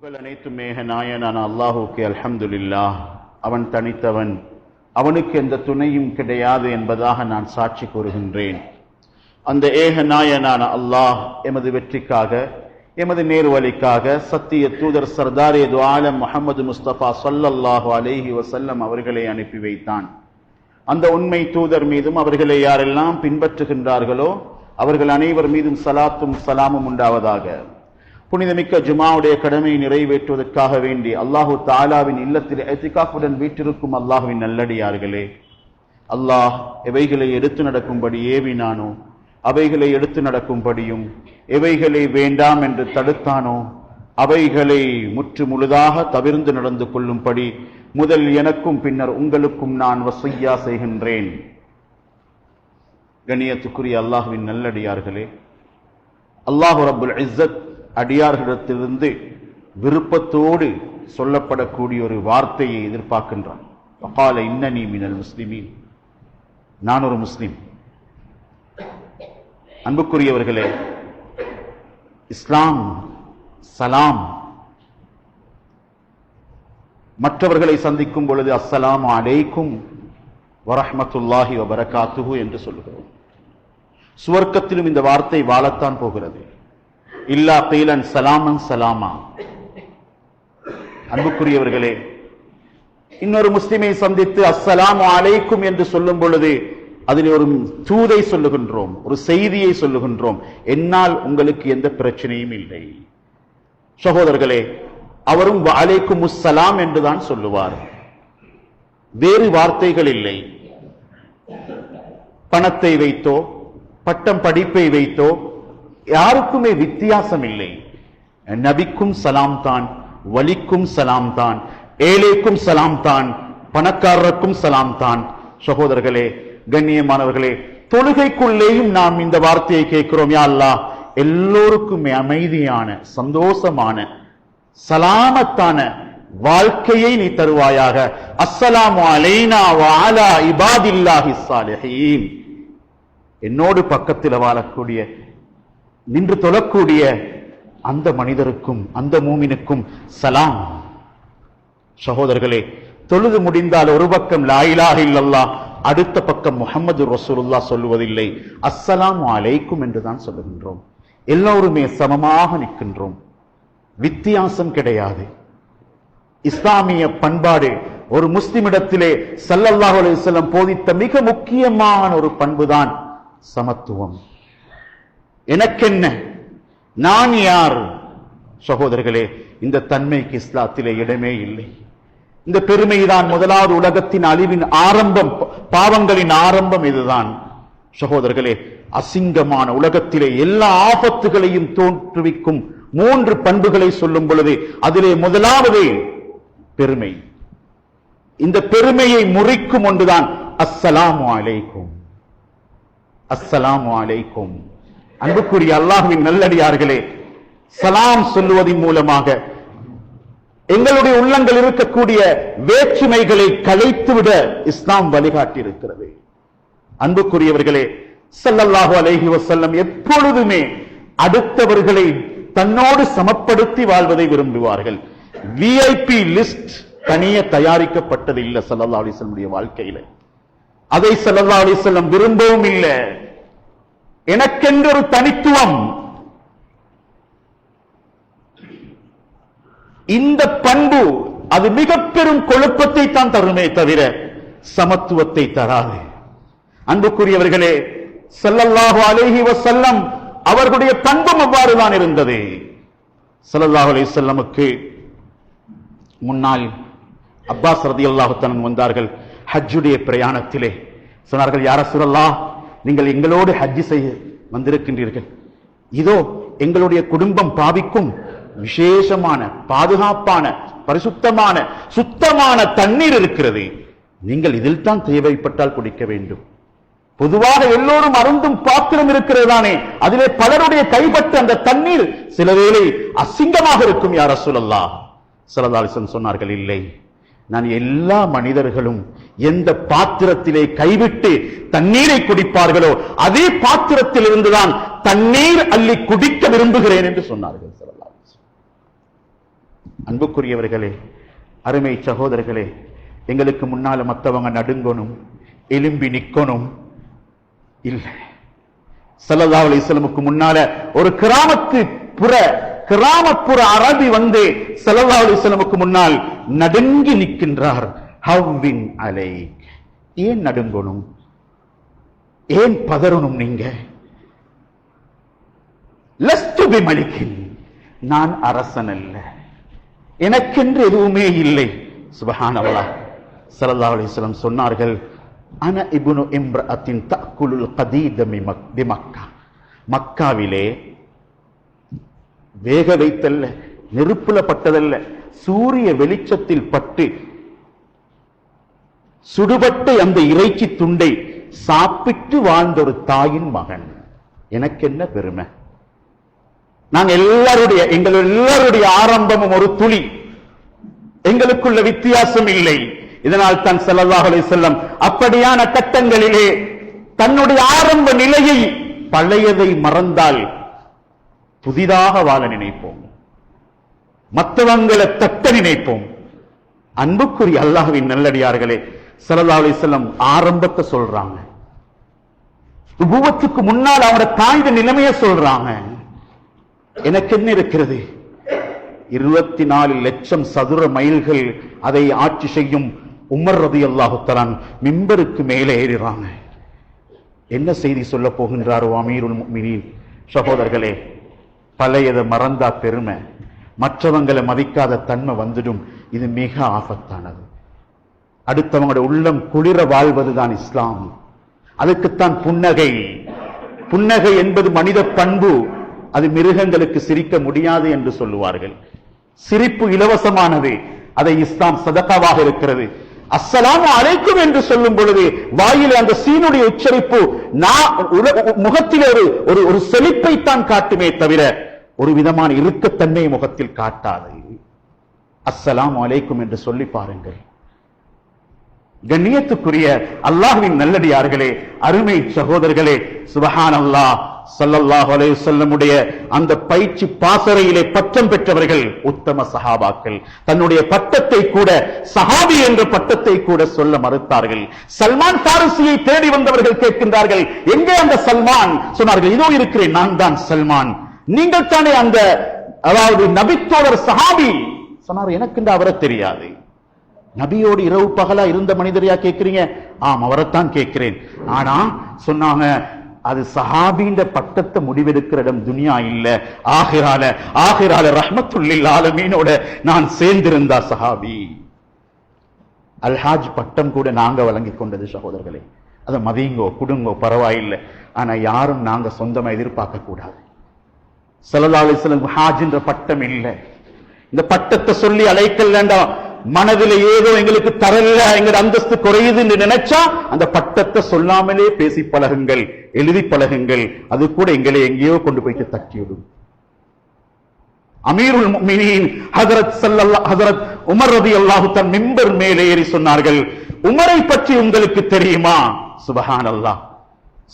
புகழ் அனைத்தும் நாயனான அல்லாஹுக்கே அல்ஹம்துலில்லாஹ். அவன் தனித்தவன், அவனுக்கு எந்த துணையும் கிடையாது என்பதாக நான் சாட்சி கூறுகின்றேன். அந்த ஏக நாயனான அல்லாஹ் எமது வெற்றிக்காக, எமது நேர்வழிக்காக சத்திய தூதர் சர்தாரே து ஆலம் முஹம்மது முஸ்தபா ஸல்லல்லாஹு அலைஹி வஸல்லம் அவர்களை அனுப்பி வைத்தான். அந்த உண்மை தூதர் மீதும் அவர்களை யாரெல்லாம் பின்பற்றுகின்றார்களோ அவர்கள் அனைவர் மீதும் சலாத்தும் சலாமும் உண்டாவதாக. புனிதமிக்க ஜுமாவுடைய கடமையை நிறைவேற்றுவதற்காக வேண்டி அல்லாஹு தாலாவின் இல்லத்தில் இத்திகாஃபுடன் வீற்றிருக்கும் அல்லாஹுவின் நல்லடியார்களே, அல்லாஹ் எவைகளை எடுத்து நடக்கும்படி ஏவினானோ அவைகளை எடுத்து நடக்கும்படியும், எவைகளை வேண்டாம் என்று தடுத்தானோ அவைகளை முற்று முழுதாக தவிர்ந்து நடந்து கொள்ளும்படி முதல் எனக்கும் பின்னர் உங்களுக்கும் நான் வஸிய்யா செய்கின்றேன். கண்ணியத்துக்குரிய அல்லாஹுவின் நல்லடியார்களே, அல்லாஹு ரப்புல் இஸ்ஸத் அடியார்களிடத்திலிருந்து விருப்பத்தோடு சொல்லப்படக்கூடிய ஒரு வார்த்தையை எதிர்பார்க்கின்றான். வகால இன்னனி மினல் முஸ்லிமீன், நான் ஒரு முஸ்லிம். அன்புக்குரியவர்களே, இஸ்லாம் சலாம், மற்றவர்களை சந்திக்கும் பொழுது அஸ்ஸலாமு அலைக்கும் வரஹ்மத்துல்லாஹி வபரகாத்துஹு என்று சொல்லுகிறோம். சுவர்க்கத்திலும் இந்த வார்த்தை வாழத்தான் போகிறது. இல்லா கீலன் சலாமன் சலாமா. அன்புக்குரியவர்களே, இன்னொரு முஸ்லிமை சந்தித்து அஸ்ஸலாமு அலைக்கும் என்று சொல்லும் பொழுது அதில் ஒரு தூதை சொல்லுகின்றோம், ஒரு செய்தியை சொல்லுகின்றோம். என்னால் உங்களுக்கு எந்த பிரச்சனையும் இல்லை. சகோதரர்களே, அவரும் வஅலைக்கும் அஸ்ஸலாம் என்றுதான் சொல்லுவார், வேறு வார்த்தைகள் இல்லை. பணத்தை வைத்தோ பட்டம் படிப்பை வைத்தோ யாருக்குமே வித்தியாசம் இல்லை. நபிக்கும் சலாம் தான், வலிக்கும் சலாம் தான், ஏழைக்கும் சலாம் தான், பணக்காரருக்கும் சலாம் தான். சகோதரர்களே, கண்ணியமானவர்களே, தொழுகைக்குள்ளேயும் நாம் இந்த வார்த்தையை கேட்கிறோம். யா அல்லாஹ், எல்லோருக்குமே அமைதியான, சந்தோஷமான, சலாமத்தான வாழ்க்கையை நீ தருவாயாக. அஸ்ஸலாமு அலைனா வ அலா இபாதில்லாஹி ஸாலிஹீன். என்னோடு பக்கத்தில் வாழக்கூடிய, நின்று தொழக்கூடிய அந்த மனிதருக்கும் அந்த மூமினுக்கும் சலாம். சகோதரர்களே, தொழுது முடிந்தால் ஒரு பக்கம் லா இலாஹ இல்லல்லாஹ், அடுத்த பக்கம் முஹம்மது ரசூலுல்லாஹ் சொல்லுவதில்லை, அஸ்ஸலாமு அலைக்கும் என்றுதான் சொல்லுகின்றோம். எல்லோருமே சமமாக நிற்கின்றோம், வித்தியாசம் கிடையாது. இஸ்லாமிய பண்பாடு, ஒரு முஸ்லிமிடத்திலே ஸல்லல்லாஹு அலைஹி வஸல்லம் போதித்த மிக முக்கியமான ஒரு பண்புதான் சமத்துவம். எனக்கென்ன, நான் யார்? சகோதரர்களே, இந்த தன்மைக்கு இஸ்லாத்திலே இடமே இல்லை. இந்த பெருமைதான் முதலாவது உலகத்தின் அழிவின் ஆரம்பம், பாவங்களின் ஆரம்பம் இதுதான். சகோதரர்களே, அசிங்கமான உலகத்திலே எல்லா ஆபத்துகளையும் தோற்றுவிக்கும் 3 பண்புகளை சொல்லும் பொழுது அதிலே முதலாவது பெருமை. இந்த பெருமையை முறிக்கும் ஒன்றுதான் அஸ்ஸலாமு அலைக்கும். அஸ்ஸலாமு அலைக்கும். அன்புக்குரிய அல்லாஹ்வின் நல்லடியார்களே, சலாம் சொல்லுவதன் மூலமாக எங்களுடைய உள்ளங்கள் இருக்கக்கூடிய வேற்றுமைகளை கலைத்துவிட இஸ்லாம் வழிகாட்டி இருக்கிறது. அன்புக்குரியவர்களே, ஸல்லல்லாஹு அலைஹி வஸல்லம் எப்பொழுதுமே அடுத்தவர்களை தன்னோடு சமப்படுத்தி வாழ்வதை விரும்புவார்கள். விஐபி லிஸ்ட் தனியே தயாரிக்கப்பட்டது இல்லை ஸல்லல்லாஹு அலைஹி வஸல்லம் வாழ்க்கையில. அதை ஸல்லல்லாஹு அலைஹி வஸல்லம் விரும்பவும் இல்லை. எனக்கென்று ஒரு தனித்துவம், இந்த பண்பு அது மிக பெரும் கொழுப்பத்தை தான் தருமே தவிர சமத்துவத்தை தராது. அன்புக்குரியவர்களே, ஸல்லல்லாஹு அலைஹி வஸல்லம் அவர்களுடைய பண்பும் அவ்வாறுதான் இருந்தது. ஸல்லல்லாஹு அலைஹி வஸல்லமுக்கு முன்னால் அப்பாஸ் ரலியல்லாஹு தஆலா வந்தார்கள். ஹஜ்ஜுடைய பிரயாணத்திலே சொன்னார்கள், யா ரசூலல்லாஹ், நீங்கள் எங்களோடு ஹஜ் செய்ய வந்திருக்கின்றீர்கள். இதோ எங்களுடைய குடும்பம் பாவிக்கும் விசேஷமான, பாதுகாப்பான, பரிசுத்தமான, சுத்தமான தண்ணீர் இருக்கிறது. நீங்கள் இதில் தான் தேவைப்பட்டால் குடிக்க வேண்டும். பொதுவாக எல்லோரும் அருந்தும் பாத்திரம் இருக்கிறதானே, அதிலே பலருடைய கைப்பட்ட அந்த தண்ணீர் சில வேளை அசிங்கமாக இருக்கும். யா ரசூலல்லாஹ், ஸல்லல்லாஹு அலைஹி வஸல்லம் சொன்னார்கள், இல்லை, நான் எல்லா மனிதர்களும் எந்த பாத்திரத்திலே கைவிட்டு தண்ணீரை குடிப்பார்களோ அதே பாத்திரத்தில் இருந்துதான் தண்ணீர் அள்ளி குடிக்க விரும்புகிறேன் என்று சொன்னார்கள். அன்புக்குரியவர்களே, அருமை சகோதரர்களே, எங்களுக்கு முன்னால மற்றவங்க நடுங்கணும், எலும்பி நிக்கணும் இல்லை. ஸல்லல்லாஹு அலைஹி வஸல்லமுக்கு முன்னால ஒரு கிராமப்புற அரபி வந்து ஸல்லல்லாஹு அலைஹி வஸல்லமுக்கு முன்னால் நடுங்கி நிற்கின்றார். ஹவ்வின் அலைக், ஏன் நடுங்கணும், ஏன் பதறணும்? நீங்க லஸ்து பிமலிகின், நான் அரசன் அல்ல, எனக்கென்று எதுவுமே இல்லை. சுப்ஹானல்லாஹ். ஸல்லல்லாஹு அலைஹி வஸல்லம் சொன்னார்கள், அன இப்னு இம்ரஅத்தின் தஅக்குலுல் கதீத பிமக்கா, மக்காவிலே வேக வைத்தல்ல, நெருப்புல பட்டதல்ல, சூரிய வெளிச்சத்தில் பட்டு சுடுபட்ட அந்த இறைச்சி துண்டை சாப்பிட்டு வாழ்ந்த ஒரு தாயின் மகன். எனக்கு என்ன பெருமை? எங்கள் எல்லாருடைய ஆரம்பமும் ஒரு துளி, எங்களுக்குள்ள வித்தியாசம் இல்லை. இதனால் தான் ஸல்லல்லாஹு அலைஹி வஸல்லம் அப்படியான கட்டங்களிலே தன்னுடைய ஆரம்ப நிலையை, பழையதை மறந்தால் புதிதாக வாழ நினைப்போம், மற்றவங்களை தட்ட நினைப்போம். அன்புக்குரிய அல்லாஹ்வின் நல்லடியார்களே, ஸல்லல்லாஹு அலைஹி வஸல்லம் ஆரம்பத்தை சொல்றாங்க, நுபுவத்துக்கு முன்னால் அவரோட தாய்ந்த நிலைமையை சொல்றாங்க. எனக்கு என்ன இருக்கிறது? 24 லட்சம் சதுர மைல்கள் அதை ஆட்சி செய்யும் உமர் ரலியல்லாஹு தஆலா மிம்பருக்கு மேலே ஏறுறாங்க. என்ன செய்தி சொல்ல போகின்றாரோ அமீருல் முஃமினீன்? சகோதரர்களே, பழையதை மறந்தா பெருமை, மற்றவங்களை மதிக்காத தன்மை வந்துடும். இது மிக ஆபத்தானது. அடுத்தவங்களுடைய உள்ளம் குளிர வாழ்வதுதான் இஸ்லாம். அதுக்குத்தான் புன்னகை. புன்னகை என்பது மனித பண்பு. அது மிருகங்களுக்கு சிரிக்க முடியாது என்று சொல்லுவார்கள். சிரிப்பு இலவசமானது. அதை இஸ்லாம் சதகாவாக இருக்கிறது. அஸ்ஸலாமு அலைக்கும் என்று சொல்லும் பொழுது வாயிலே அந்த சீனுடைய உச்சரிப்பு முகத்தில் ஒரு செழிப்பை தான் காட்டுமே தவிர ஒரு விதமான இறுக்கத்தன்மை முகத்தில் காட்டாது. அஸ்ஸலாமு அலைக்கும் என்று சொல்லி பாருங்கள். கண்ணியத்துக்குரிய அல்லாஹ்வின் நல்லடியார்களே, அருமை சகோதரர்களே, சுப்ஹானல்லாஹ். ஸல்லல்லாஹு அலைஹி வஸல்லமுடைய அந்த பயிற்சி பாசறையிலே பட்டம் பெற்றவர்கள் உத்தம சஹாபாக்கள். தன்னுடைய பட்டத்தை கூட, சஹாபி என்ற பட்டத்தை கூட சொல்ல மறுத்தார்கள். சல்மான் பாரிசியை தேடி வந்தவர்கள் கேட்கின்றார்கள், எங்கே அந்த சல்மான்? சொன்னார்கள், இதோ இருக்கிறேன், நான் தான் சல்மான். நீங்கள் தானே அந்த, அதாவது நபித்தோழர் சஹாபி? சொன்னார், எனக்கு இந்த அவரை தெரியாது. நபியோடு இரவு பகலா இருந்த மனிதரையா கேட்கிறீங்க? ஆம், அவரைத்தான் கேட்கிறேன். ஆனா சொன்னாங்க, அது சஹாபின்ற பட்டத்தை முடிவெடுக்கிற இடம் துனியா இல்ல, ஆகிரால ரஹ்மத்துல்லில் ஆலமீனோட நான் சேர்ந்திருந்தா சஹாபி. அல்ஹாஜ் பட்டம் கூட நாங்க வழங்கி கொண்டது சகோதரர்களே. அதை மதியுங்கோ, குடுங்கோ, பரவாயில்லை. ஆனா யாரும் நாங்க சொந்தமா எதிர்பார்க்க கூடாது. ஸல்லல்லாஹு அலைஹி வஸல்லம் ஹாஜ் என்ற பட்டம் இல்லை. இந்த பட்டத்தை சொல்லி அழைக்கல் வேண்டாம். மனதில் ஏதோ எங்களுக்கு தரல, எங்க அந்தஸ்து குறையுது என்று நினைச்சா அந்த பட்டத்தை சொல்லாமலே பேசி பழகுங்கள், எழுதி பழகுங்கள். அது கூட எங்களை எங்கேயோ கொண்டு போயிட்டு தட்டிவிடும். அமீருல் முஃமினீன் ஹஜரத் உமர் ரலியல்லாஹு தஆலா மிம்பர் மேலே ஏறி சொன்னார்கள், உமரை பற்றி உங்களுக்கு தெரியுமா? சுப்ஹானல்லாஹ்,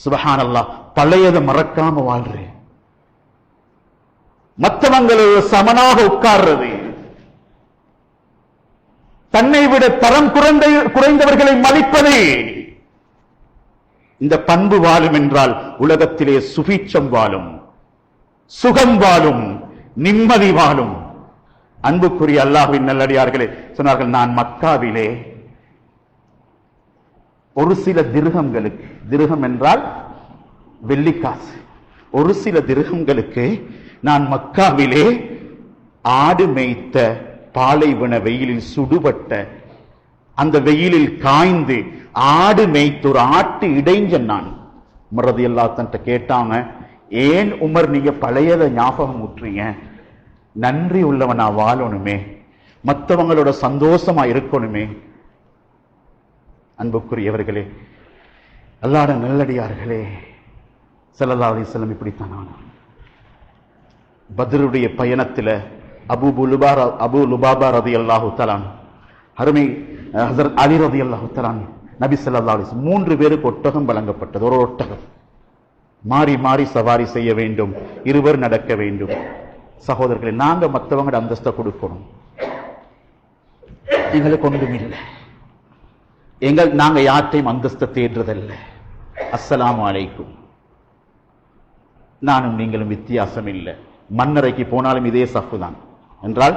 சுப்ஹானல்லாஹ். பழையதை மறக்காம வாழ்றேன், மற்றவங்களோட சமனாக உட்கார்றது, தன்னை விட தரம் குறைந்தவர்களை மதிப்பது, இந்த பண்பு வாழும் என்றால் உலகத்திலே சுபீட்சம் வாழும், சுகம் வாழும், நிம்மதி வாழும். அன்புக்குரிய அல்லாஹ்வின் நல்லடியார்களே, சொன்னார்கள், நான் மக்காவிலே ஒரு சில திர்ஹம்களுக்கு, திர்ஹம் என்றால் வெள்ளிக்காசு, ஒரு சில திர்ஹம்களுக்கு நான் மக்காவிலே ஆடு மேய்த்த பாலைவன வெயிலில் சுடுபட்ட அந்த வெயிலில் காய்ந்து ஆடு மேய்த்து ஒரு ஆட்டு இடைஞ்சன் நான். உமர் ரலியல்லாஹு தஆலா கேட்டாங்க, ஏன் உமர் நீங்க பழையதை ஞாபகம் ஊற்றுறீங்க? நன்றி உள்ளவனா வாழணுமே, மற்றவங்களோட சந்தோஷமா இருக்கணுமே. அன்புக்குரியவர்களே, அல்லாஹ்வுடைய நல்லடியார்களே, ஸல்லல்லாஹு அலைஹி வஸல்லம் இப்படித்தான் ஆனார். பத்ருடைய பயணத்தில் அபூ லுபாபா ரலியல்லாஹு தஆலா, அருமை ஹஜ்ரத் அலி ரலியல்லாஹு தஆலா, நபி ஸல்லல்லாஹு அலைஹி வஸல்லம் 3 பேருக்கு ஒட்டகம் வழங்கப்பட்டது. ஒரு ஒட்டகம் மாறி மாறி சவாரி செய்ய வேண்டும், இருவர் நடக்க வேண்டும். சகோதரர்களே, நாங்க மற்றவங்களோட அந்தஸ்தை கொடுக்கணும். எங்களுக்கு ஒன்றும் இல்லை. நாங்க யார்ட்டையும் அந்தஸ்தை தேடுறதல்ல. அஸ்ஸலாமு அலைக்கும். நானும் நீங்களும் வித்தியாசம் இல்லை. மன்னரைக்கு போனாலும் இதே சஃப்பு தான் என்றால்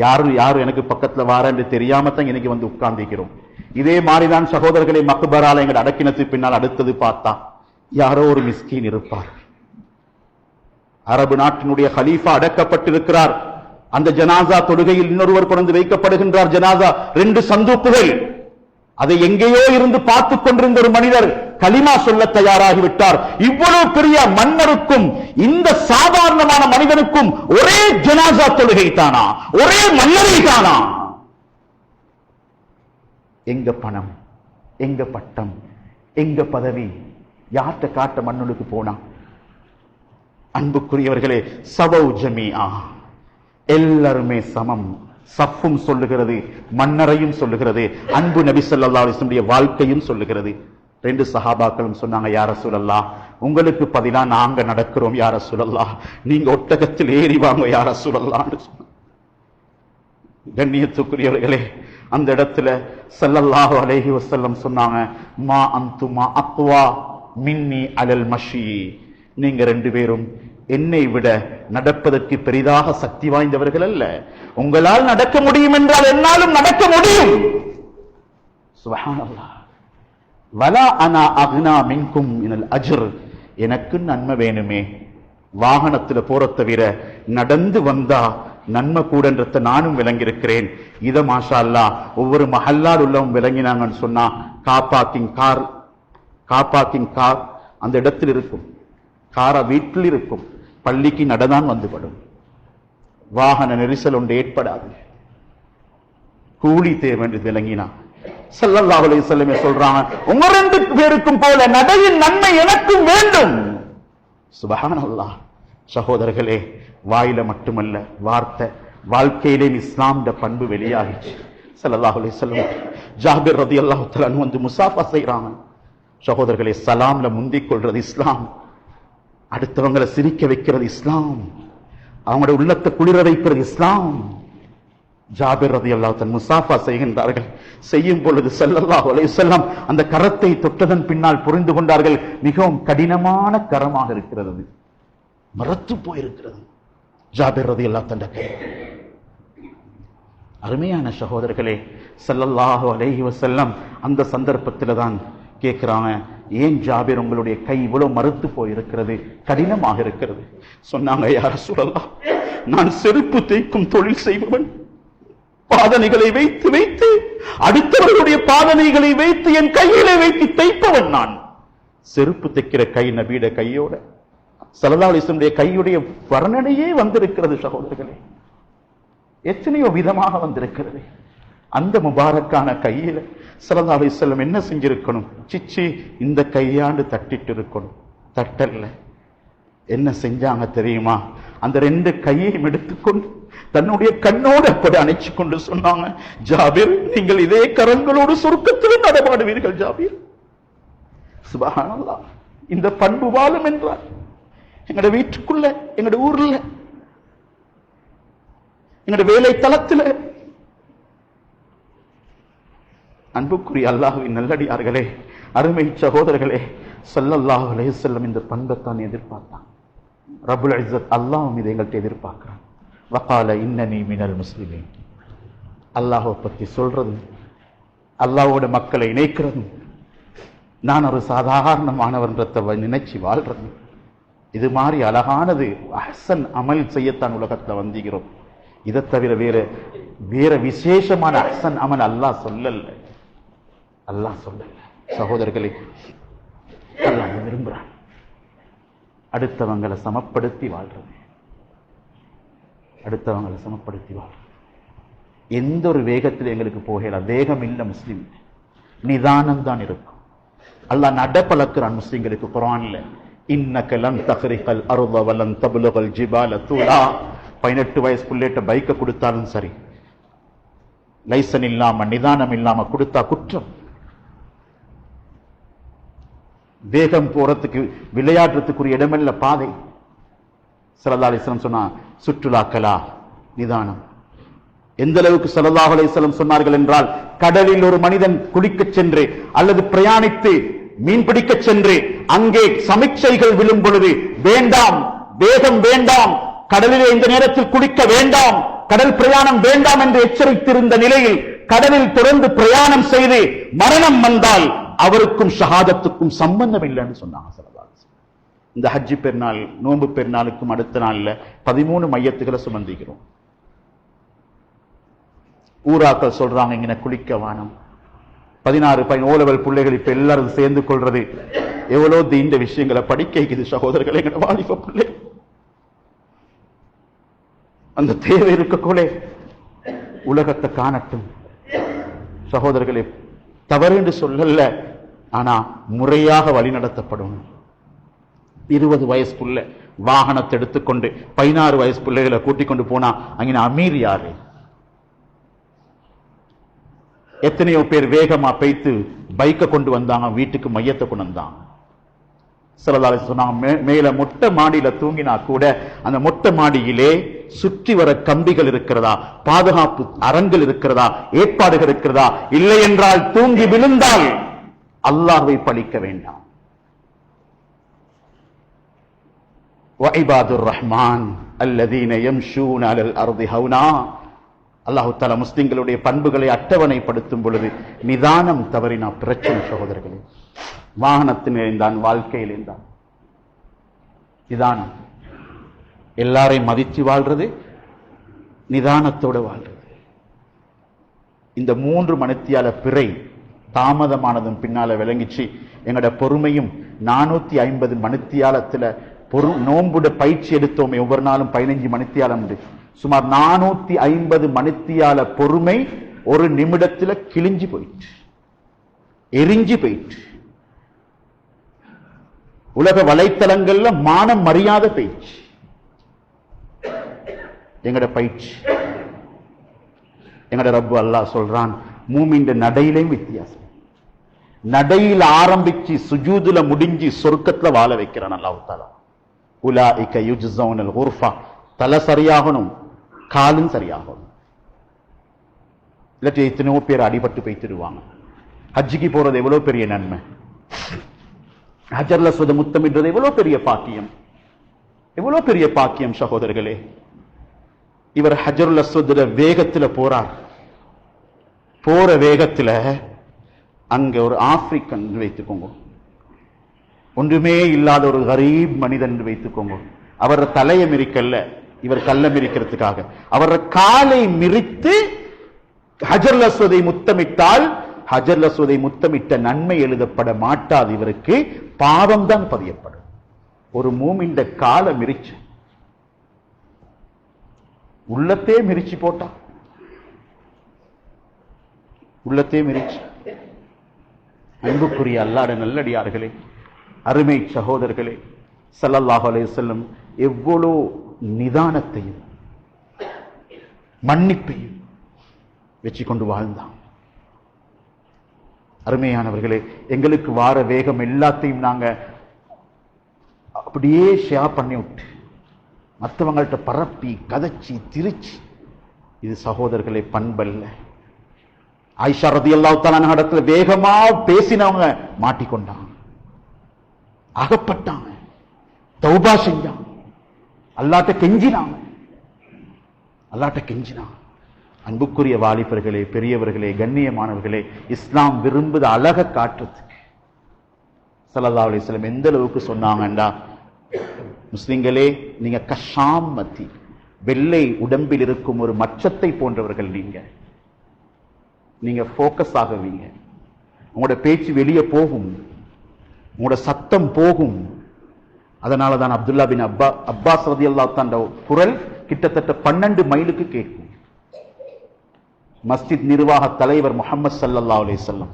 யாரும் எனக்கு பக்கத்துல வார என்று தெரியாமத்தான் இன்னைக்கு வந்து உட்கார்ந்திருக்கிறோம். இதே மாதிரிதான் சகோதரர்களை மக்பரால எங்கள் அடக்கினத்துக்கு பின்னால் அடுத்தது பார்த்தா யாரோ ஒரு மிஸ்கீன் இருப்பார். அரபு நாட்டினுடைய ஹலீஃபா அடக்கப்பட்டிருக்கிறார். அந்த ஜனாசா தொழுகையில் இன்னொருவர் கொண்டு வைக்கப்படுகின்றார். ஜனாசா 2 சந்தூக்குகள். அதை எங்கேயோ இருந்து பார்த்துக் கொண்டிருந்த ஒரு மனிதர் கலிமா சொல்ல தயாராகிவிட்டார். இவ்வளவு பெரிய மன்னருக்கும் இந்த சாதாரணமான மனிதனுக்கும் ஒரே ஜனாசா தொழுகை தானா? ஒரே மன்னரை தானா? எங்க பணம், எங்க பட்டம், எங்க பதவி, யார்கிட்ட காட்ட மன்னனுக்கு போனா? அன்புக்குரியவர்களே, சவௌ ஜமீஆ, எல்லாருமே சமம். சஃப்பும் சொல்லுகிறது, மன்னரையும் சொல்லுகிறது, அன்பு நபி ஸல்லல்லாஹு அலைஹி வஸல்லம் வாழ்க்கையும் சொல்லுகிறது. 2 சஹாபாக்களும் சொன்னாங்க, யா ரசூலல்லாஹ், உங்களுக்கு பதிலா நாங்க நடக்கிறோம் யா ரசூலல்லாஹ், நீங்க ஒட்டகத்தில் ஏறி வாங்க யா ரசூலல்லாஹ். கண்ணியத்துக்குரியவர்களே, அந்த இடத்துல ஸல்லல்லாஹு அலைஹி வஸல்லம் சொன்னாங்க, மா அன்துமா அக்வா மின்னி அலல் மஷி, நீங்க 2 பேரும் என்னை விட நடப்பதற்கு பெரிதாக சக்தி வாய்ந்தவர்கள் அல்ல. உங்களால் நடக்க முடியும் என்றால் என்னாலும் நடக்க முடியும். சுப்ஹானல்லாஹ். வலா அனா அக்னா மின்கும் மினல் அஜ்ர், எனக்கு நன்மை வேணுமே, வாகனத்தில் போற தவிர நடந்து வந்தா நன்மை கூடன்றத நானும் விளங்கியிருக்கிறேன். இத மாஷா அல்லாஹ் ஒவ்வொரு மஹல்லால் உள்ளவங்க விளங்கினாங்கன்னு சொன்னா காப்பாக்கிங் கார் அந்த இடத்தில் இருக்கும், காரா வீட்டில் இருக்கும், பள்ளிக்கு நடதான் வந்துவிடும், வாகன நெரிசல் ஒன்று ஏற்படாது. கூலி தேவை என்று விளங்கினா ஸல்லல்லாஹு அலைஹி வஸல்லம் சொல்றாங்க, உங்க 2 பேருக்கும் போல நடையின் நன்மை எனக்கும் வேண்டும். சுப்ஹானல்லாஹ். சகோதரர்களே, வாயில மட்டுமல்ல, வார்த்தை வாழ்க்கையிலே இஸ்லாம் பண்பு வெளியாகிச்சு. ஸல்லல்லாஹு அலைஹி வஸல்லம் ஜாபிர் ரலியல்லாஹு தஆலா அன்ஹு வந்து முசாஃபா செய்றாங்க. சகோதரர்களே, சலாம்ல முந்திக் கொள்றது இஸ்லாம், அடுத்தவங்களை சிரிக்க வைக்கிறது இஸ்லாம், அவங்களுடைய உள்ளத்தை குளிர வைக்கிறது இஸ்லாம். ஜாபிர் ரலியல்லாஹு தஆலா முசாஃபா செய்கின்றார்கள். செய்யும் பொழுது ஸல்லல்லாஹு அலைஹி வஸல்லம் அந்த கரத்தை தொட்டதன் பின்னால் புரிந்து கொண்டார்கள், மிகவும் கடினமான கரமாக இருக்கிறது, மரத்து போயிருக்கிறது ஜாபிர் ரலியல்லாஹு தஆலா கை. அருமையான சகோதரர்களே, ஸல்லல்லாஹு அலைஹி வஸல்லம் அந்த சந்தர்ப்பத்தில் தான் கேட்கிறாங்க, ஏன் ஜாபிர் உங்களுடைய கை இவ்வளவு மறுத்து போயிருக்கிறது, கடினமாக இருக்கிறது? சொன்னாங்க, யா ரசூலல்லாஹ், நான் செருப்பு தேய்க்கும் தொழில் செய்பவன், பாதனைகளை வைத்து வைத்து அடுத்தவர்களுடைய பாதனைகளை வைத்து என் கையிலே வைத்து தைப்பவன் நான். செருப்பு தைக்கிற கை நபியுடைய கையோட ஸல்லல்லாஹு அலைஹி வஸல்லம் கையுடைய வர்ணனையே வந்திருக்கிறது. சகோதரர்களே, எத்தனையோ விதமாக வந்திருக்கிறது. அந்த முபாரக்கான கையில ஸல்லல்லாஹு அலைஹி வஸல்லம் என்ன செஞ்சிருக்கணும்? சிச்சி, இந்த கையாண்டு தட்டிட்டு இருக்கணும். தட்டல்ல. என்ன செஞ்சாங்க தெரியுமா? அந்த 2 கையையும் எடுத்துக்கொண்டு தன்னுடைய கண்ணோடு அப்படி அணைச்சு கொண்டு சொன்னாங்க, ஜாபிர், நீங்கள் இதே கரங்களோடு சொர்க்கத்தில் நடமாடுவீர்கள் ஜாபிர். சுப்ஹானல்லாஹ். இந்த பண்பு வாழும் என்றார் எங்கட வீட்டுக்குள்ள, எங்கட ஊர்ல, எங்கட வேலை தளத்தில். அன்புக்குரிய அல்லாஹ்வின் நல்லடியார்களே, அருமை சகோதரர்களே, ஸல்லல்லாஹு அலைஹி வஸல்லம் இந்த பண்பைத்தான் எதிர்பார்த்தான். ரப்புல் இஸ்ஸத் அல்லாஹ்வும் இதை எங்கள்கிட்ட எதிர்பார்க்கிறான். வகால இன்னனி மினல் முஸ்லிமீன், அல்லாஹ்வை பத்தி சொல்றதும் அல்லாஹ்வோட மக்களை இணைக்கிறதும் நான் ஒரு சாதாரணமானவன்றதை நினைச்சு வாழ்றதும், இது மாதிரி அழகானது அஹ்சன் அமல் செய்யத்தான் உலகத்துல வந்திக்கிறோம். இதை தவிர வேற விசேஷமான அஹ்சன் அமல் அல்லாஹ் சொல்லல. சகோதரர்களே, அல்லாஹ் விரும்புறான் அடுத்தவங்களை சமப்படுத்தி வாழ்றது. எந்த ஒரு வேகத்தில் எங்களுக்கு போகலாம். வேகம் இல்லை முஸ்லிம், நிதானம் தான் இருக்கும். அல்லாஹ் நடப்பழக்கிறான் முஸ்லிம்களுக்கு குர்ஆன்ல, இன்னக லன் தக்ரிகல் அர்த வலன் தப்லுகல் ஜிபால தூலா. 18 வயசு புள்ளேட்ட பைக்கை கொடுத்தாலும் சரி, லைசன் இல்லாம நிதானம் இல்லாம கொடுத்தா குற்றம். வேகம் போறதுக்கு விளையாடுறதுக்குரிய இடமல்ல பாதை. ஸல்லல்லாஹு அலைஹி வஸல்லம் சொன்னா, சுற்றுலாக்களா நிதானம், எந்த அளவுக்கு ஸல்லல்லாஹு அலைஹி வஸல்லம் சொன்னார்கள் என்றால், கடலில் ஒரு மனிதன் குளிக்கச் சென்று அல்லது பிரயாணித்து மீன் பிடிக்கச் சென்று அங்கே சமிச்சைகள் விழும் பொழுது வேண்டாம், வேகம் வேண்டாம், கடலிலே இந்த நேரத்தில் குளிக்க வேண்டாம், கடல் பிரயாணம் வேண்டாம் என்று எச்சரித்திருந்த நிலையில் கடலில் தொடர்ந்து பிரயாணம் செய்து மரணம் வந்தால் அவருக்கும் ஷஹாதத்துக்கும் சம்பந்தம் இல்லைன்னு சொன்னாங்க ஸல்லல்லாஹு அலைஹி வஸல்லம். இந்த ஹஜ்ஜி பெருநாள், நோன்பு பெருநாளுக்கும் அடுத்த நாள்ல 13 மையத்துகளை சுமந்திக்கிறோம். ஊராக்கள் சொல்றாங்க இங்க குளிக்க வானம். 16 ஓலவல் பிள்ளைகள் இப்ப எல்லாரும் சேர்ந்து கொள்றது எவ்வளவு தீண்ட விஷயங்களை படிக்க சகோதரர்கள். எங்க வாலிப பிள்ளை அந்த தேவை இருக்கக்கூட உலகத்தை காணட்டும் சகோதரர்களே. தவறு என்று சொல்லல, ஆனா முறையாக வழிநடத்தப்படும். 20 வயசுக்குள்ள வாகனத்தை எடுத்துக்கொண்டு 16 வயசு பிள்ளைகளை கூட்டிக் கொண்டு போனா அங்கே அமீர் யாரு? எத்தனையோ பேர் வேகமா பெய்த்து பைக்கை கொண்டு வந்தாங்க, வீட்டுக்கு மையத்தை கொண்டு வந்தாங்க. ஸல்லல்லாஹு அலைஹி சொன்னாங்க, மேல மொட்டை மாடியில தூங்கினா கூட அந்த மொட்டை மாடியிலே சுற்றி வர கம்பிகள் இருக்கிறதா, பாதுகாப்பு அரண்கள் இருக்கிறதா, ஏற்பாடுகள் இருக்கிறதா? இல்லை என்றால் தூங்கி விழுந்தால் அல்லாஹ்வை பழிக்க வேண்டாம். வஇபாதுர் ரஹ்மான் அல்லதீன யம்ஷூன அலல் அர்தி ஹௌனா. அல்லாஹ் தஆலா முஸ்லிம்களுடைய பண்புகளை அட்டவணைப்படுத்தும் பொழுது நிதானம் தவறினா பிரச்சனை சகோதரர்களே. வாகனத்தில் இருந்தான், வாழ்க்கையில் இருந்தான், நிதானம். எல்லாரையும் மதிச்சு வாழ்றது, நிதானத்தோட வாழ்றது. இந்த 3 மணித்தியால பிறை தாமதமானதும் பின்னால விளங்கிச்சு. எங்கட பொறுமையும் 450 மணித்தியாலத்துல நோன்புட பயிற்சி எடுத்தோமே, ஒவ்வொரு நாளும் 15 மணித்தியாலம் உண்டு. சுமார் 450 மணித்தியால பொறுமை ஒரு நிமிடத்துல கிழிஞ்சு போயிட்டு, எரிஞ்சு போயிட்டு. உலக வலைத்தளங்கள்ல மானம் மரியாதை பேச்சு. எங்கட பயிற்சி, எங்கட ரப்பு அல்லாஹ் சொல்றான், மூமின்ட நடையிலையும் வித்தியாசம். நடையில் ஆரம்பிச்சு சுஜூதுல முடிஞ்சு சொர்க்கத்துல வாழ வைக்கிறான் அல்லாஹ் தஆலா. உலாஇக யுஜ்ஸௌனல் குர்ஃபா. தலை சரியாகணும், காலும் சரியாகணும். இல்லாட்டி எத்தனையோ பேர் அடிபட்டு போய்த்திருவாங்க. ஹஜ்ஜிக்கு போறது எவ்வளவு பெரிய நன்மை, ஹஜ்ஜுல் அஸ்வத் முத்தமிடுறது எவ்வளவு பெரிய பாக்கியம், எவ்வளவு பெரிய பாக்கியம் சகோதரர்களே. இவர் ஹஜ்ருல் அஸ்வத் வேகத்துல போறார். போற வேகத்துல அங்க ஒரு ஆப்பிரிக்கன் வைத்துக்கோங்க, ஒன்றுமே இல்லாத ஒரு கரீப் மனிதன் வைத்துக்கோங்க. அவர தலையை மிரிக்கல்ல, இவர் கல்ல மிரிக்கிறதுக்காக அவர காலை மிரித்து ஹஜ்ருல் அஸ்வதை முத்தமிட்டால் ஹஜ்ருல் அஸ்வதை முத்தமிட்ட நன்மை எழுதப்பட மாட்டாது, இவருக்கு பாவம் தான் பதியப்படும். ஒரு மூமின் காலை மிரிச்சு உள்ளத்தே மிரிச்சு போட்டா, உள்ளத்தே மிரிச்சு. அன்புக்குரிய அல்லாஹ்வுடைய நல்லடியார்களே, அருமை சகோதரர்களே, ஸல்லல்லாஹு அலைஹி வஸல்லம் எவ்வளவு நிதானத்தையும் மன்னிப்பையும் வச்சு கொண்டு வாழ்ந்தான். அருமையானவர்களே, எங்களுக்கு வார வேகம் எல்லாத்தையும் நாங்க அப்படியே ஷேர் பண்ணி விட்டு மற்றவங்கள்ட்ட பரப்பி கதைச்சி திரிச்சு, இது சகோதரர்களே பண்பல்ல. ஆயிஷா ரலியல்லாஹு தஆலா இடத்துல வேகமா பேசினவங்க மாட்டிக்கொண்டாங்க, அகப்பட்டாங்க, தௌபா செஞ்சாங்க, அல்லாஹ்ட்ட கெஞ்சினாங்க, அல்லாஹ்ட்ட கெஞ்சினாங்க. அன்புக்குரிய வாலிபர்களே, பெரியவர்களே, கண்ணியமானவர்களே, இஸ்லாம் விரும்புத அழக காட்டுறதுக்கு ஸல்லல்லாஹு அலைஹி வஸல்லம் எந்த அளவுக்கு சொன்னாங்கண்டா, முஸ்லிம்களே, நீங்க கஷாம் மத்தி வெள்ளை உடம்பில் இருக்கும் ஒரு மச்சத்தை போன்றவர்கள். நீங்க போக்கஸ் ஆகுவீங்க, உங்களோட பேச்சு வெளியே போகும், உங்களோட சத்தம் போகும். அதனால தான் அப்துல்லா பின் அப்பாஸ் ரலியல்லாஹு தஆலா குரல் கிட்டத்தட்ட 12 மைலுக்கு கேட்கும். மஸ்ஜித் நிர்வாக தலைவர் முஹம்மது ஸல்லல்லாஹு அலைஹி வஸல்லம்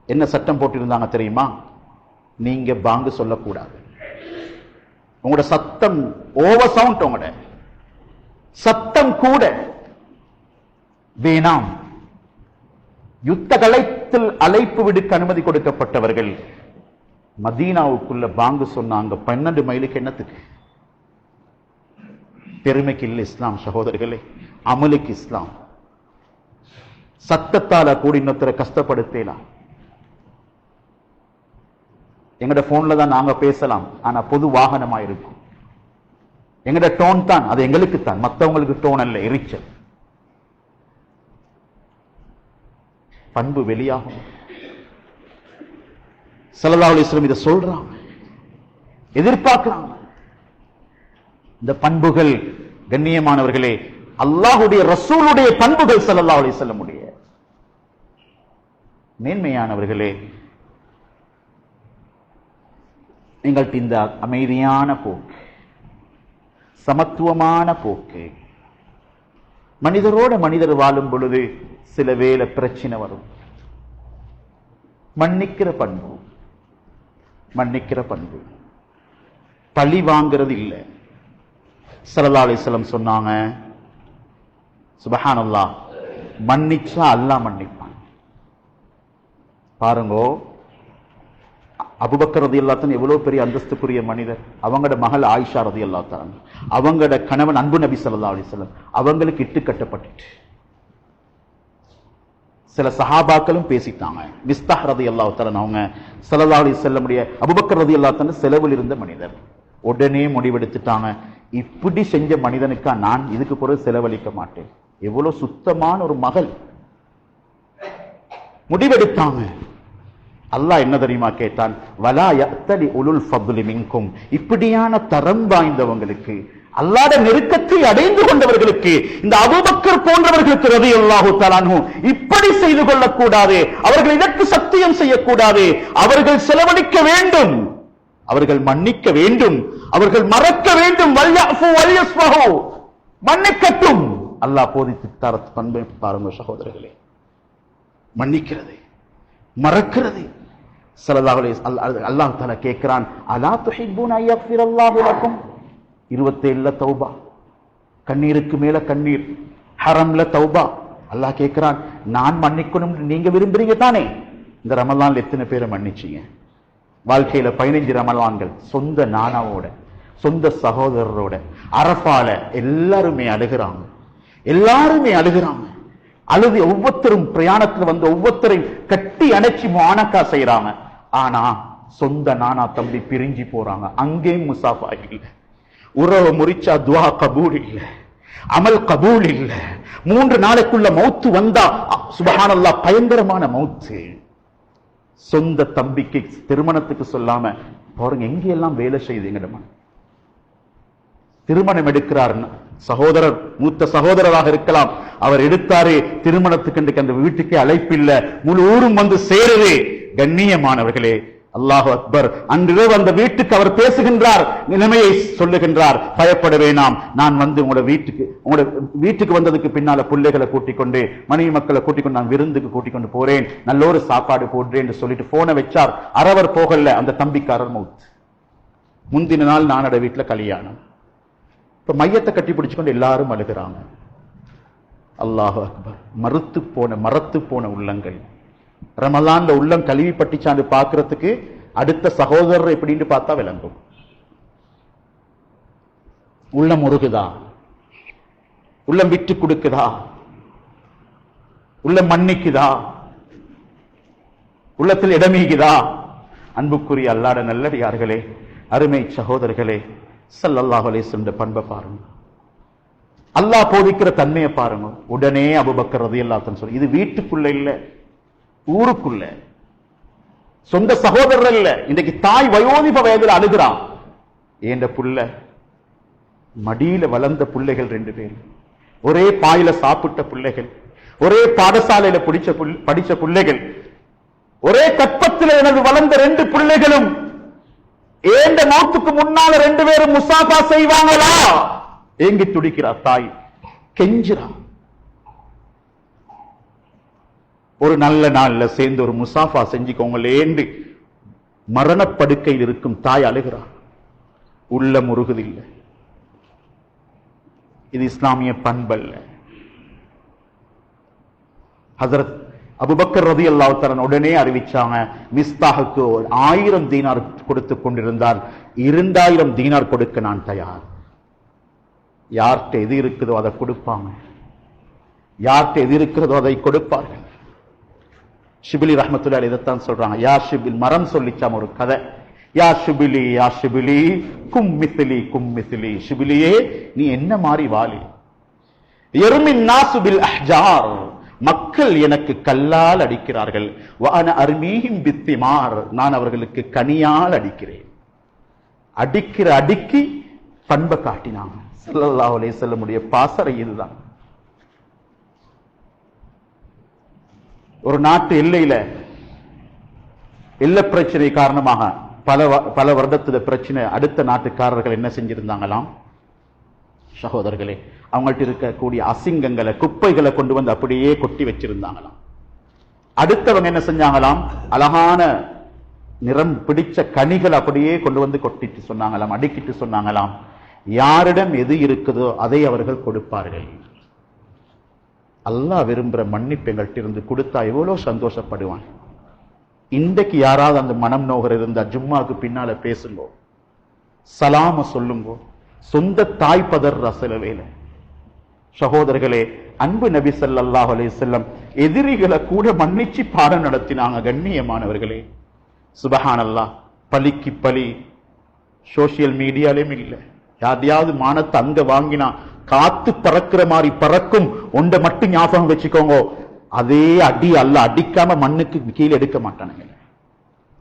என்ன சட்டம் போட்டிருந்தாங்க தெரியுமா? நீங்க பாங்கு சொல்லக்கூடாது, உங்களோட சத்தம் ஓவர் சவுண்ட், உங்களோட சத்தம் கூட வேணாம். யுத்த களத்தில் அழைப்பு விடுக்க அனுமதி கொடுக்கப்பட்டவர்கள் மதீனாவுக்குள்ள பாங்கு சொன்னாங்க 12 மைலுக்கு. என்னத்துக்கு? பெருமைக்கு இல்லை இஸ்லாம் சகோதரர்களே, அமலுக்கு இஸ்லாம். சத்தத்தால கூடி இன்னொருத்தரை கஷ்டப்படுத்தலாம். எங்கட போன்ல தான் நாங்க பேசலாம், ஆனா பொது வாகனமா இருக்கும். எங்கட டோன் தான், அது எங்களுக்கு தான், மற்றவங்களுக்கு டோன் அல்ல, எரிச்சல். பண்பு வெளியாகும். ஸல்லல்லாஹு அலைஹி வஸல்லம் இதை சொல்றாங்க, எதிர்பார்க்கிறாங்க. இந்த பண்புகள் கண்ணியமானவர்களே அல்லாஹ்வுடைய ரசூலுடைய பண்புகள், ஸல்லல்லாஹு அலைஹி வஸல்லம் உடைய மேன்மையானவர்களே. நீங்கள் இந்த அமைதியான போக்கு, சமத்துவமான போக்கு, மனிதரோட மனிதர் வாழும் பொழுது சில வேளை பிரச்சனை வரும். மன்னிக்கிற பண்பு, மன்னிக்கிற பண்பு, பழி வாங்கிறது இல்லை. ஸல்லல்லாஹு அலைஹி வஸல்லம் சொன்னாங்க, சுப்ஹானல்லாஹ், மன்னிச்சா அல்லாஹ் மன்னிப்பான். பாருங்கோ, அபூபக்கர் ரலியல்லாஹு அன்ஹு எவ்வளவு பெரிய அந்தஸ்துக்குரிய மனிதர். அவங்களோட மகள் ஆயிஷா ரலியல்லாஹு அன்ஹா, அவங்களோட கணவன் அன்பு நபி ஸல்லல்லாஹு அலைஹி வஸல்லம், அவங்களுக்கு இட்டு கட்டப்பட்டுட்டு சில சஹாபாக்களும் பேசிட்டாங்க. மிஸ்தாஹ் ரலியல்லாஹு தஆலா அவங்க ஸல்லல்லாஹு அலைஹி வஸல்லம் உடைய அபூபக்கர் ரலியல்லாஹு அன்ஹு செலவில் இருந்த மனிதர். உடனே முடிவெடுத்துட்டாங்க, இப்படி செஞ்ச மனிதனுக்கா நான் இதுக்கு பிறகு செலவழிக்க மாட்டேன். எவ்வளவு சுத்தமான ஒரு மகள் முடிவெடுத்தாங்க. அல்லாஹ் என்ன தெரியுமா கேட்டான், வலா யஅ்தலி உலுல் ஃபத்லி மின்கும், இப்படியான தரம் வாய்ந்தவங்களுக்கு, அல்லாஹ்வுடைய நெருக்கத்தை அடைந்து கொண்டவர்களுக்கு, இந்த அபூபக்கர் போன்றவர்களுக்கு ரலியல்லாஹு தஆலா அன்ஹு இப்படி செய்து கொள்ளக்கூடாது. அவர்கள் இதற்கு சத்தியம் செய்யக்கூடாது. அவர்கள் செலவழிக்க வேண்டும், அவர்கள் மன்னிக்க வேண்டும், அவர்கள் மறக்க வேண்டும். வல்யஃபு வல்யஸ்ஃபஹு, மன்னிக்கட்டும். அல்லாஹ் போதித்து தர பண்பை பாருங்க சகோதரர்களே. மன்னிக்கிறது, மறக்கிறது. ஸல்லல்லாஹு அலைஹி வஸல்லம் அல்லாஹ் தஆலா கேட்கிறான், அலா துஹிப்பூன அய்யக்ஃபிரல்லாஹு லக்கும். 27ல தௌபா, கண்ணீருக்கு மேல கண்ணீர், ஹரம்ல தௌபா. அல்லாஹ் கேட்கிறான், நான் மன்னிக்கணும் நீங்க விரும்புறீங்க தானே? இந்த ரமலான்ல எத்தனை பேரை மன்னிச்சீங்க? வாழ்க்கையில 15 ரமலான்கள் சொந்த நானாவோட, சொந்த சகோதரரோட, அரஃபால எல்லாருமே அழுகிறாங்க, எல்லாருமே அழுகிறாங்க. அழுது ஒவ்வொருத்தரும் பிரயாணத்தில் வந்து ஒவ்வொருத்தரையும் கட்டி அணைச்சி மானக்கா செய்யறாங்க. ஆனா சொந்த நானா தம்பி பிரிஞ்சு போறாங்க. அங்கேயும் முசாஃபா இல்லை. உறவு முறிச்சா துவா கபூல் இல்ல, அமல் கபூல் இல்ல. 3 நாளைக்குள்ள மௌத்து வந்தா சுப்ஹானல்லாஹ் பயங்கரமான மௌத்து. சொந்த தம்பிக்கு திருமணத்துக்கு சொல்லாம பாருங்க எங்கெல்லாம் வேலை செய்யுதுங்க. திருமணம் எடுக்கிறார் சகோதரர், மூத்த சகோதரராக இருக்கலாம், அவர் எடுத்தாரு திருமணத்துக்கு, அந்த வீட்டுக்கே அழைப்பில்ல, முழு ஊரும் வந்து சேருது. கண்ணியமானவர்களே, அல்லாஹு அக்பர். அன்று அந்த வீட்டுக்கு அவர் பேசுகின்றார், நிலைமையை சொல்லுகின்றார், பயப்பட வேணாம், நான் வந்து உங்களோட வீட்டுக்கு வந்ததுக்கு பின்னால பிள்ளைகளை கூட்டிக் கொண்டு, மனைவி மக்களை கூட்டிக் கொண்டு நான் விருந்துக்கு கூட்டிக் கொண்டு போறேன், நல்லோரு சாப்பாடு போடுறேன் என்று சொல்லிட்டு போனை வச்சார். அரவர் போகல, அந்த தம்பிக்காரர் மவுத். முந்தின நாள் நானோட வீட்டுல கல்யாணம். இப்ப மையத்தை கட்டி பிடிச்சுக்கொண்டு எல்லாரும் அழுகிறாங்க. அல்லாஹு அக்பர். மரத்து போன உள்ளங்கள். ரமலான்ல உள்ளம் கழுவி பட்டிச்சாண்டு பார்க்கறதுக்கு அடுத்த சகோதரர் எப்படின்னு பார்த்தா விளங்கும். உள்ளம் உருகுதா? உள்ளம் விட்டு கொடுக்குதா? உள்ளம் மன்னிக்குதா? உள்ளத்தில் இடமீகுதா? அன்புக்குரிய அல்லாஹ்வுடைய நல்லடியார்களே, அருமை சகோதரர்களே, ஸல்லல்லாஹு அலைஹி வஸல்லம் பண்பை பாருங்க, அல்லாஹ் போதிக்கிற தன்மையை பாருங்க. உடனே அபூபக்கர் ரலியல்லாஹு அன்ஹு சொல்லி, இது வீட்டுக்குள்ள இல்ல, ஊருக்குள்ள, சொந்த சகோதரர் இல்ல. இன்றைக்கு தாய் வயோதிப வயதில் அழுகிறான். ஏண்ட புள்ள, மடியில வளர்ந்த பிள்ளைகள் 2 பேர், ஒரே பாயில சாப்பிட்ட பிள்ளைகள், ஒரே பாடசாலையில படிச்ச பிள்ளைகள், ஒரே கற்பத்தில் எனது வளர்ந்த 2 பிள்ளைகளும் ஏண்ட மௌத்துக்கு முன்னால 2 பேரும் முசாஃபா செய்வாங்களா? ஏங்கி துடிக்கிறார் தாய், கெஞ்சிரா. ஒரு நல்ல நாள்ல சேர்ந்து ஒரு முசாஃபா செஞ்சுக்கோங்களேன்னு மரணப்படுக்கையில் இருக்கும் தாய் அழுகிறார். உள்ள முருகுதில்லை. இது இஸ்லாமிய பண்பல்ல. ஹஜ்ரத் அபூபக்கர் ரலியல்லாஹு தஆலா உடனே அறிவிச்சாங்க, மிஸ்தாஹுக்கு 1000 தீனார் கொடுத்து கொண்டிருந்தால் 2000 தீனார் கொடுக்க நான் தயார். யார்கிட்ட எது இருக்குதோ அதை கொடுப்பாங்க. யார்கிட்ட எது இருக்கிறதோ அதை கொடுப்பார்கள். ஷிபிலி ரஹ்மத்துல்லாஹி இதைத்தான் சொல்றாங்க. யா ஷிபில், மரம் சொல்லிச்சாம் ஒரு கதை. யா ஷிபிலி யா ஷிபிலி கும் மிஸ்லி கும் மிஸ்லி, ஷிபிலியே நீ என்ன மாறி வாலி. யர்மின் நாசு பில் அஹ்ஜார், மக்கள் எனக்கு கல்லால் அடிக்கிறார்கள். வஅன அர்மீஹிம் பித்திமார், நான் அவர்களுக்கு கனியால் அடிக்கிறேன். அடிக்கிற அடிக்கி பண்பை காட்டினாங்க. ஸல்லல்லாஹு அலைஹி வஸல்லம் உடைய பாசறை இதுதான். ஒரு நாட்டு எல்லையில எல்லை பிரச்சனை காரணமாக பல வருடத்துல பிரச்சனை, அடுத்த நாட்டுக்காரர்கள் என்ன செஞ்சிருந்தாங்களாம் சகோதரர்களே, அவங்கள்ட்ட இருக்கக்கூடிய அசிங்கங்களை குப்பைகளை கொண்டு வந்து அப்படியே கொட்டி வச்சிருந்தாங்களாம். அடுத்தவங்க என்ன செஞ்சாங்களாம், அழகான நிறம் பிடிச்ச கனிகள் அப்படியே கொண்டு வந்து கொட்டிட்டு சொன்னாங்களாம், அடுக்கிட்டு சொன்னாங்களாம், யாரிடம் எது இருக்குதோ அதை அவர்கள் கொடுப்பார்கள். அல்லாஹ் விரும்புற மன்னிப்பு எங்கள்கிட்ட இருந்து கொடுத்தா எவ்வளவு சந்தோஷப்படுவான். இன்றைக்கு யாராவது அந்த மனம் நோகர் இருந்தா ஜும்மாவுக்கு பின்னால பேசுங்கோ, சலாம சொல்லுங்கோ. சொந்த தாய் பதர் சில வேலை. சகோதரர்களே, அன்பு நபி ஸல்லல்லாஹு அலைஹி வஸல்லம் எதிரிகளை கூட மன்னிச்சு பாடம் நடத்தினாங்க. கண்ணியமானவர்களே, சுபஹானல்லாஹ். பலிக்கு பலி சோசியல் மீடியாலையும் இல்லை. யாரையாவது மானத்தை அங்க வாங்கினா காத்து பறக்கிற மாதிரி பறக்கும். ஒன்றை மட்டும் ஞாபகம் வச்சுக்கோங்க, அதே அடி அல்ல அடிக்காம மண்ணுக்கு கீழே எடுக்க மாட்டானுங்க.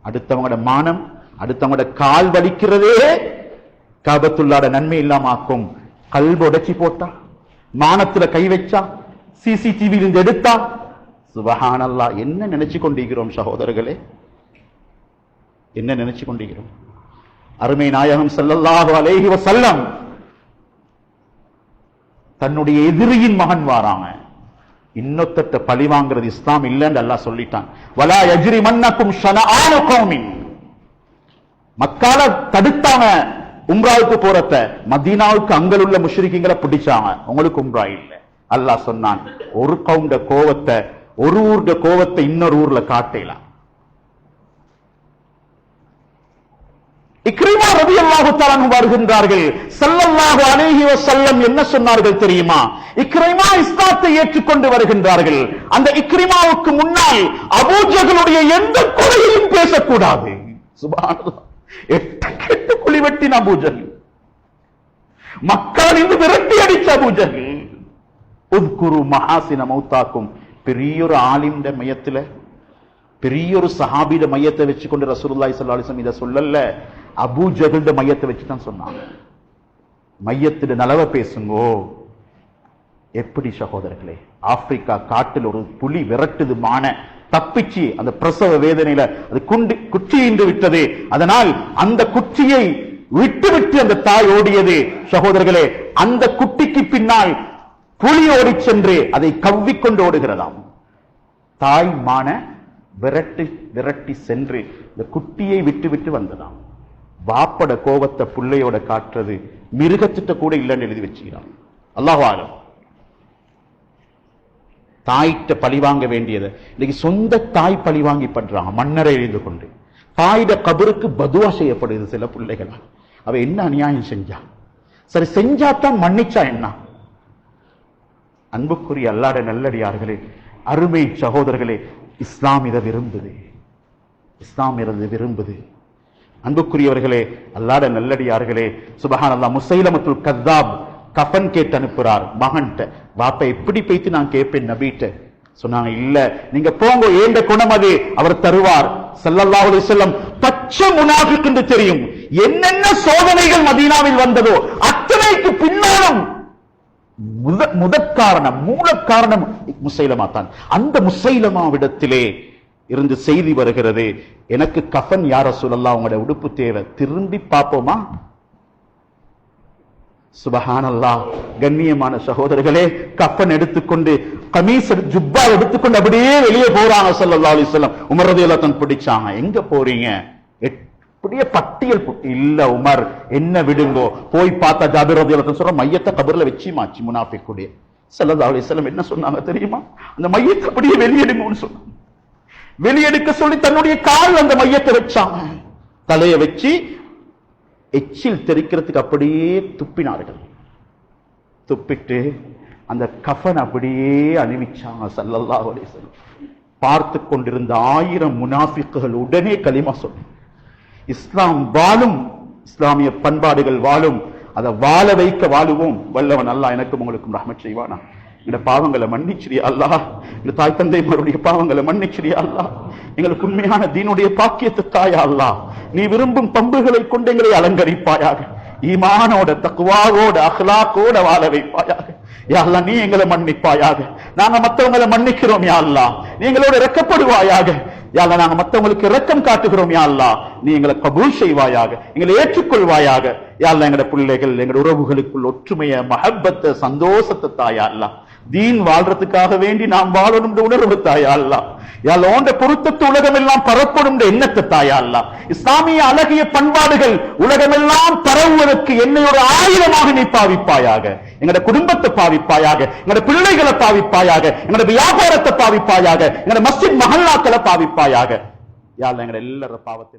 அடுத்தவங்களோட மானம், அடுத்தவங்களோட கால் வலிக்கிறதே காபத்துள்ளாட நன்மை இல்லாம ஆக்கும். கல்பு உடைச்சி போட்டா, மானத்துல கை வச்சா, சிசிடிவி இருந்து எடுத்தா, சுபஹானல்லாஹ். என்ன நினைச்சு கொண்டிருக்கிறோம் சகோதரர்களே, என்ன நினைச்சு கொண்டிருக்கிறோம்? அருமை நாயகம் ஸல்லல்லாஹு அலைஹி வஸல்லம் தன்னுடைய எதிரியின் மகன் வாராங்க. இன்னொத்தட்ட பழி வாங்குறது இஸ்லாம் இல்லைன்னு அல்லாஹ் சொல்லிட்டான். வலா யஜ்ரிமன்னக்கும் ஷனஆனு கௌமின், மக்கால தடுத்தாங்க உம்ராவுக்கு போறத, மதீனாவுக்கு அங்கலுள்ள முஷ்ரிக்கீங்களை பிடிச்சாங்க, உங்களுக்கு உம்ரா இல்ல. அல்லாஹ் சொன்னான், ஒரு கவுண்ட கோவத்தை, ஒரு ஊர்ட கோவத்தை இன்னொரு ஊர்ல காட்டலாம். இக்ரிமா ரலியல்லாஹு தஆலா வருகின்றார்கள். ஸல்லல்லாஹு அலைஹி வஸல்லம் என்ன சொன்னார்கள் தெரியுமா? இக்ரிமா இஸ்லாத்தை ஏற்றுக்கொண்டு வருகின்றார்கள். அந்த இக்ரிமாவுக்கு முன்னால் அபூ ஜஹலுடைய எந்த குறையையும் பேசக்கூடாது. சுப்ஹானல்லாஹ். எட்டு குழி வெட்டின அபூ ஜஹல், மக்கள் இருந்து விரட்டி அடிச்ச அபூ ஜஹல். உத்குரு மஹாசின மௌத்தாக்கும், பெரியொரு ஆலிம்ட மையத்துல, பெரியொரு சஹாபிட மையத்தை வச்சுக்கொண்டு ரசூலுல்லாஹி ஸல்லல்லாஹு அலைஹி வஸல்லம் இத சொல்லல, அபூ ஜஹல்ட மையத்தை வச்சு தான் சொன்னாங்க. மையத்திட நலவ பேசுங்கோ. எப்படி சகோதரர்களே, ஆப்பிரிக்கா காட்டில் ஒரு புலி விரட்டுது மான, தப்பிச்சு அந்த பிரசவ வேதனையில அது குச்சியின்று விட்டது. அதனால் அந்த குச்சியை விட்டு விட்டு அந்த தாய் ஓடியது. சகோதரர்களே, அந்த குட்டிக்கு பின்னால் புலி ஓடி சென்று அதை கவ்விக்கொண்டு ஓடுகிறதாம். தாய் மான விரட்டி விரட்டி சென்று இந்த குட்டியை விட்டு விட்டு வந்ததாம். வாப்பட கோபத்தை புள்ளையோட காட்டுறது மிருகத்திட்ட கூட இல்லைன்னு எழுதி வச்சுக்கிறான். அல்லாஹ் ஆலம். தாய்கிட்ட பழி வாங்க வேண்டியது இன்னைக்கு சொந்த தாய் பழி வாங்கி பண்றாங்க, மன்னரை எழுந்து கொண்டு. தாயிட கபருக்கு பதுவா செய்யப்படுது சில பிள்ளைகள். அவ என்ன அநியாயம் செஞ்சா, சரி செஞ்சாத்தான் மன்னிச்சா என்ன? அன்புக்குரிய அல்லாஹ்வுடைய நல்லடியார்களே, அருமை சகோதரர்களே, இஸ்லாம் இதை விரும்புது. இஸ்லாம் இதை விரும்புது. அன்புக்குரியவர்களே, அல்லாஹ்வுடைய நல்லடியார்களே, சுப்ஹானல்லாஹ். முஸைலமத்துல் கஸ்ஸாப் கஃன் கேட்டு அனுப்புறார் மகன்கிட்ட. வாப்ப எப்படி போய்த்து நான் கேட்பேன் நபிட்ட. சொன்னாங்க, இல்ல நீங்க போங்க, ஏண்ட குணம் அது, அவர் தருவார். ஸல்லல்லாஹு அலைஹி வஸல்லம் பச்சை முனாஃபிக் என்று தெரியும். என்னென்ன சோதனைகள் மதீனாவில் வந்ததோ அத்தனைக்கு பின்னாலும் முதற்காரணம், மூல காரணம் முஸைலமா தான். அந்த முஸைலமாவிடத்திலே இருந்து செய்தி வருகிறது, எனக்கு கஃன் யா ரசூலல்லாஹ், உங்களுடைய உடுப்பு தேவை, திரும்பி பார்ப்போமா? சுபஹானல்லாஹ். கண்ணியமான சகோதரர்களே, கஃன் எடுத்துக்கொண்டு, கமீஸ் ஜுப்பா எடுத்துக்கொண்டு அப்படியே வெளியே போறாங்க ஸல்லல்லாஹு அலைஹி வஸல்லம். உமர் ரலியல்லாஹு அன்ஹு பிடிச்சாங்க, எங்க போறீங்க? அப்படியே பட்டியல் இல்ல உமர், என்ன விடுங்கோ. போய் பார்த்தா ஜாபிர் ரலியல்லாஹு அன்ஹு சொல்ற, மையத்தை கபர்ல வச்சு மாச்சி முனாஃபிக்குடைய. ஸல்லல்லாஹு அலைஹி வஸல்லம் என்ன சொன்னாங்க தெரியுமா? அந்த மையத்தை அப்படியே வெளியெடுங்கன்னு சொன்னாங்க. வெளியெடுக்க சொல்லி தன்னுடைய கால் அந்த மையத்தை வச்சாங்க. தலையை வச்சு எச்சில் தெரிக்கிறதுக்கு அப்படியே துப்பினார்கள். துப்பிட்டு அந்த கஃன் அப்படியே அணிவிச்சாங்க ஸல்லல்லாஹு அலைஹி வஸல்லம். பார்த்து கொண்டிருந்த 1000 முனாஃபிக்குகள் உடனே கலிமா சொன்னாங்க. இஸ்லாம் வாழும், இஸ்லாமிய பண்பாடுகள் வாழும், அதை வாழ வைக்க வாழுவோம். வல்லவன் அல்லாஹ் எனக்கும் உங்களுக்கும் ரஹ்மத் செய்வானா. எங்க பாவங்களை மன்னிச்சிரியா அல்லாஹ், எங்க தாய் தந்தைமாருடைய பாவங்களை மன்னிச்சிரியா அல்லாஹ், எங்களுக்கு உண்மையான தீனுடைய பாக்கியத்தை தாயா அல்லாஹ், நீ விரும்பும் பண்புகளை கொண்டு எங்களை அலங்கரிப்பாயாக, ஈமானோட தக்வாவோட அஹ்லாக்கோட வாழ வைப்பாயாக. யா அல்லாஹ், நீ எங்களை மன்னிப்பாயாக, நாங்க மற்றவங்களை மன்னிக்கிறோம் யா அல்லாஹ், நீ எங்களோட இரக்கப்படுவாயாக. யா அல்லாஹ், நாங்க மற்றவங்களுக்கு இரக்கம் காட்டுகிறோம் யா அல்லாஹ், நீ எங்களை கபூல் செய்வாயாக, எங்களை ஏற்றுக்கொள்வாயாக. யா அல்லாஹ், எங்கட பிள்ளைகள் எங்கட உறவுகளுக்குள் ஒற்றுமைய மஹப்பத்தை சந்தோஷத்தை தாயா அல்லாஹ், தீன் வாழ்றதுக்காக வேண்டி நாம் வாழணும் உணர்வு தாயா அல்லாஹ். யா அல்லாஹ், உன்னுடைய பொருத்தத்து உலகமெல்லாம் பரப்பணும் எண்ணத்தை தாயா அல்லாஹ். இஸ்லாமிய அழகிய பண்பாடுகள் உலகமெல்லாம் பரவுவதற்கு என்னை ஒரு ஆயுதமாக நீ பாவிப்பாயாக. எங்கட குடும்பத்தை பாவிப்பாயாக, எங்கட பிள்ளைகளை பாவிப்பாயாக, எங்கட வியாபாரத்தை பாவிப்பாயாக, எங்கட மஸ்ஜித் மஹல்லாக்களை பாவிப்பாயாக. யா அல்லாஹ், எங்கட எல்லார பாவத்தை